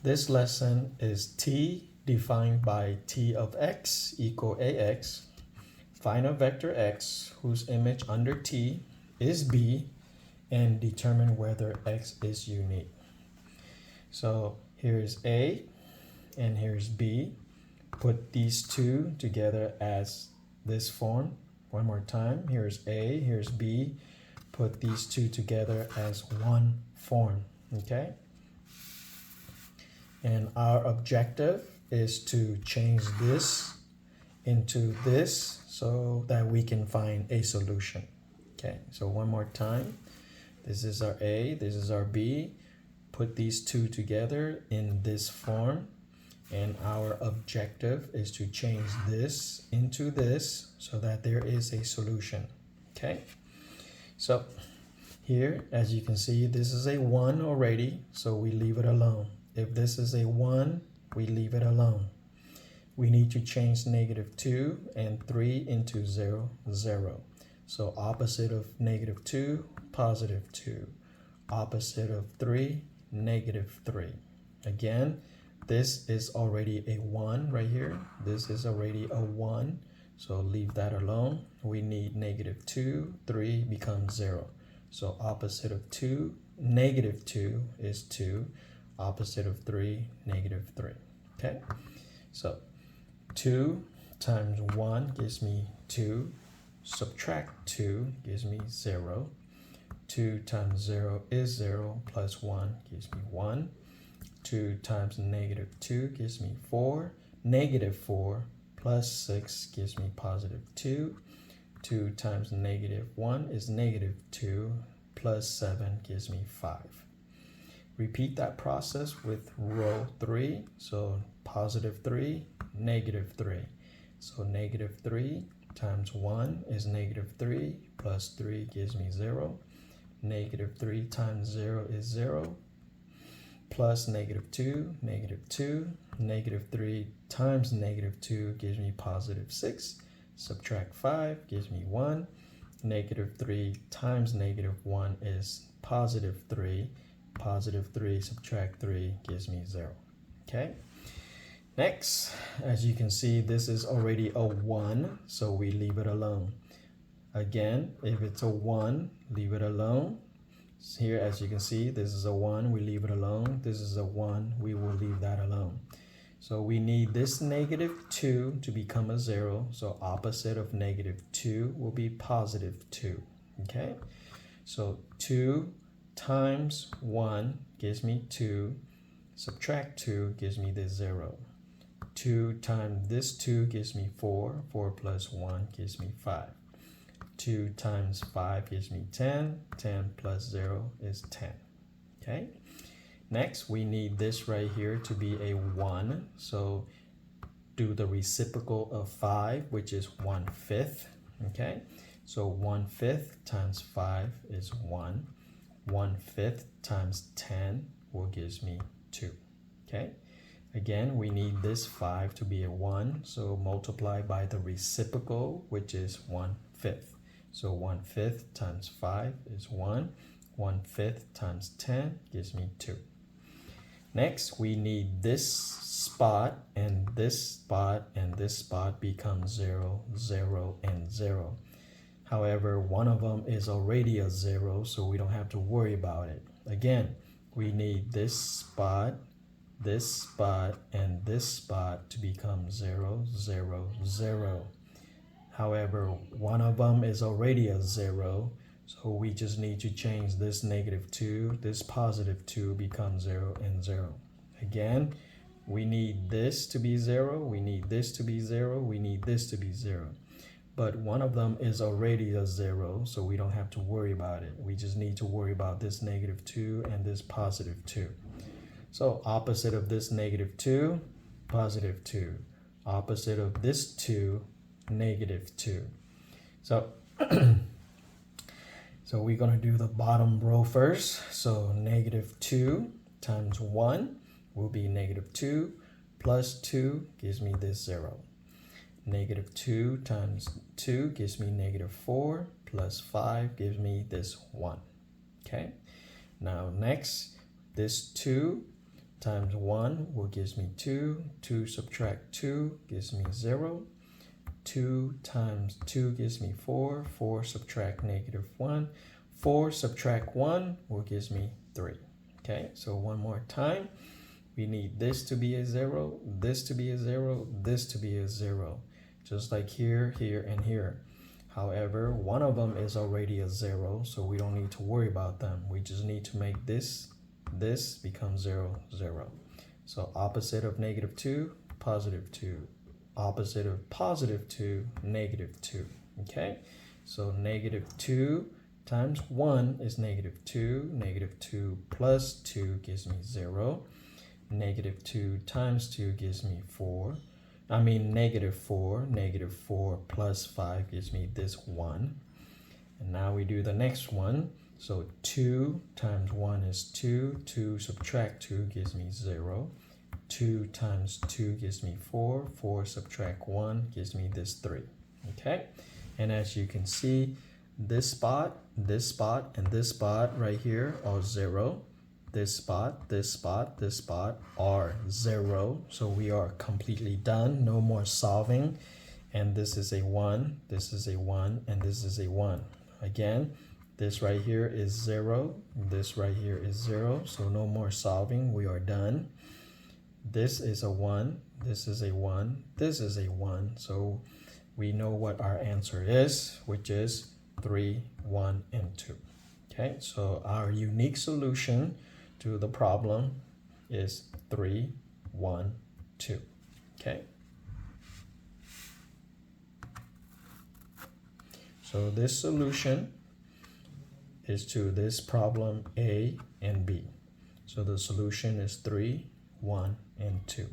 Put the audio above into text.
This lesson is t defined by t of x equal ax. Find a vector x whose image under t is b and determine whether x is unique. So here's a and here's b. Put these two together as this form. One more time. Here's a, here's b. Put these two together as one form. Okay? And our objective is to change this into this so that we can find a solution. Okay, so one more time. This is our A, this is our B. Put these two together in this form. And our objective is to change this into this so that there is a solution. Okay, so here, as you can see, this is a 1 already, so we leave it alone. If this is a 1, we leave it alone. We need to change -2 and 3 into 0, 0. So opposite of -2, +2. Opposite of 3, -3. Again, this is already a 1 right here. This is already a 1, so leave that alone. We need -2, 3 becomes 0. So opposite of 2, -2 is 2. Opposite of 3, -3. Okay, so 2 times 1 gives me 2. Subtract 2 gives me 0. 2 times 0 is 0, plus 1 gives me 1. 2 times -2 gives me 4. -4 plus 6 gives me +2. 2 times -1 is -2, plus 7 gives me 5. Repeat that process with row 3. So +3, -3. So -3 times 1 is -3, plus 3 gives me 0. -3 times 0 is 0, plus -2, -2. -3 times -2 gives me +6. Subtract 5 gives me 1. -3 times -1 is +3. +3 subtract 3 gives me 0. Okay. Next, as you can see, this is already a 1, so we leave it alone. Again, if it's a 1, leave it alone. Here, as you can see, this is a 1, we leave it alone. This is a 1, we will leave that alone. So we need this -2 to become a 0. So opposite of -2 will be +2. Okay. So 2 times 1 gives me 2. Subtract 2 gives me this 0. 2 times this 2 gives me 4. 4 plus 1 gives me 5. 2 times 5 gives me 10. 10 plus 0 is 10. Okay. Next, we need this right here to be a 1. So do the reciprocal of 5, which is 1/5. Okay. So 1/5 times 5 is 1. 1/5 times 10 will give me 2. Okay. Again, we need this 5 to be a 1. So multiply by the reciprocal, which is 1/5. So 1/5 times 5 is 1. 1/5 times 10 gives me 2. Next, we need this spot and this spot and this spot becomes 0, 0, and 0. However, one of them is already a 0, so we don't have to worry about it. Again, we need this spot, and this spot to become 0, 0, 0. However, one of them is already a 0, so we just need to change this -2, this +2 becomes 0 and 0. Again, we need this to be 0, we need this to be 0, we need this to be 0. But one of them is already a 0, so we don't have to worry about it. We just need to worry about this -2 and this +2. So opposite of this -2, +2. Opposite of this 2, -2. So, so we're going to do the bottom row first. So -2 times 1 will be -2, plus 2 gives me this 0. -2 times 2 gives me -4, plus 5 gives me this 1. Okay. Now next, this 2 times 1 will gives me 2. 2 subtract 2 gives me 0. 2 times 2 gives me 4. 4 subtract -1. 4 subtract 1 will gives me 3. Okay, so one more time. We need this to be a 0, this to be a 0, this to be a 0. Just like here, here, and here. However, one of them is already a 0, so we don't need to worry about them. We just need to make this become 0, 0. So opposite of -2, +2. Opposite of +2, -2. Okay, so -2 times 1 is -2. -2 plus 2 gives me 0. -2 times 2 gives me 4. I mean -4. -4 plus 5 gives me this 1. And now we do the next one. So 2 times 1 is 2. 2 subtract 2 gives me 0. 2 times 2 gives me 4. 4 subtract 1 gives me this 3. Okay? And as you can see, this spot, and this spot right here are 0. This spot, this spot, this spot are 0. So we are completely done. No more solving. And this is a 1, this is a 1, and this is a 1. Again, this right here is 0. This right here is 0. So no more solving. We are done. This is a 1. This is a 1. This is a 1. So we know what our answer is, which is 3, 1, and 2. Okay, so our unique solution to the problem is 3, 1, 2. Okay. So this solution is to this problem A and B. So the solution is 3, 1, and 2.